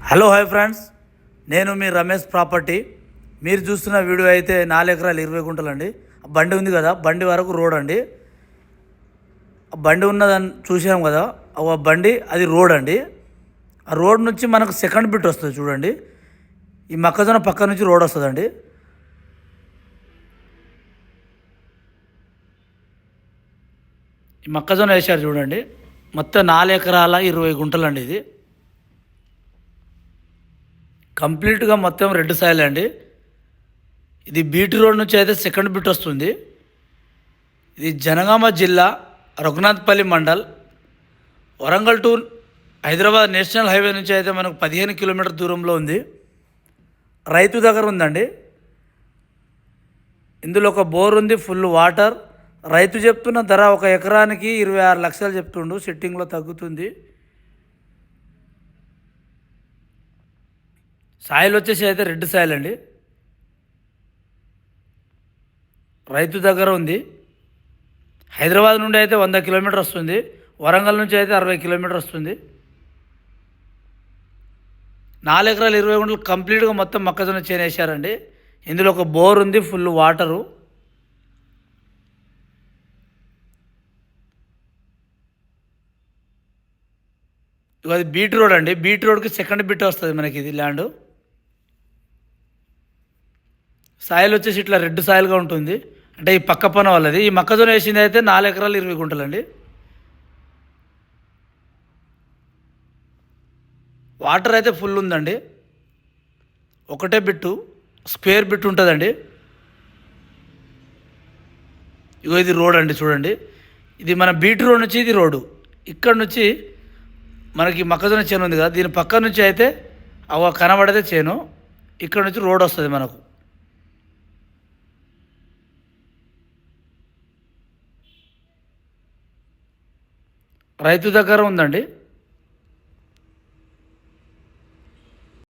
Hello hi friends, నేను మీ Ramesh property. మీరు చూస్తున్న వీడియో అయితే 4 ఎకరాలు 20 గుంటలు అండి. బండి ఉంది కదా, బండి వరకు రోడ్ అండి. బండి ఉన్నదని చూసాం కదా, ఆ బండి అది రోడ్ అండి. ఆ రోడ్ నుంచి మనకు సెకండ్ బిట్ వస్తుంది చూడండి. ఈ మొక్కజొన్న పక్క నుంచి రోడ్ వస్తుందండి. ఈ మొక్కజొన్న వేసారు చూడండి. మొత్తం 4 ఎకరాల 20 గుంటలు అండి. ఇది కంప్లీట్గా మొత్తం రెడ్ సాయిల్ అండి. ఇది బీటీ రోడ్ నుంచి అయితే సెకండ్ బిట్ వస్తుంది. ఇది జనగామ జిల్లా Raghunathpalli mandal, Warangal to Hyderabad national highway నుంచి అయితే మనకు 15 కిలోమీటర్ దూరంలో ఉంది. రైతు దగ్గర ఉందండి. ఇందులో ఒక బోర్ ఉంది, ఫుల్ వాటర్. రైతు చెప్తున్న ధర ఒక ఎకరానికి 26 లక్షలు చెప్తుండు. సిట్టింగ్లో తగ్గుతుంది. సాయిల్ వచ్చేసి అయితే రెడ్ సాయిల్ అండి. రైతు దగ్గర ఉంది. హైదరాబాద్ నుండి అయితే 100 కిలోమీటర్ వస్తుంది. వరంగల్ నుంచి అయితే 60 కిలోమీటర్ వస్తుంది. 4 ఎకరాలు 20 గుంటలు కంప్లీట్గా మొత్తం మొక్కజొన్న చేను వేసారండి. ఇందులో ఒక బోర్ ఉంది, ఫుల్ వాటరు. అది బీటీ రోడ్ అండి. బీటీ రోడ్కి సెకండ్ బిట్ వస్తుంది మనకి ఇది ల్యాండ్. సాయిల్ వచ్చేసి ఇట్లా రెడ్ సాయిల్గా ఉంటుంది. అంటే ఈ పక్క పన వాళ్ళది. ఈ మొక్కజొన్న వేసింది అయితే 4 ఎకరాలు 20 గుంటలు అండి. వాటర్ అయితే ఫుల్ ఉందండి. ఒకటే బిట్టు, స్క్వేర్ బిట్ ఉంటుందండి. ఇగో ఇది రోడ్ అండి చూడండి. ఇది మన బీటీ రోడ్ నుంచి ఇది రోడ్డు. ఇక్కడ నుంచి మనకి మొక్కజొన్న చేను ఉంది కదా, దీని పక్క నుంచి అయితే కనబడదే చేను. ఇక్కడ నుంచి రోడ్ వస్తుంది మనకు. రైతు దగ్గర ఉందండి.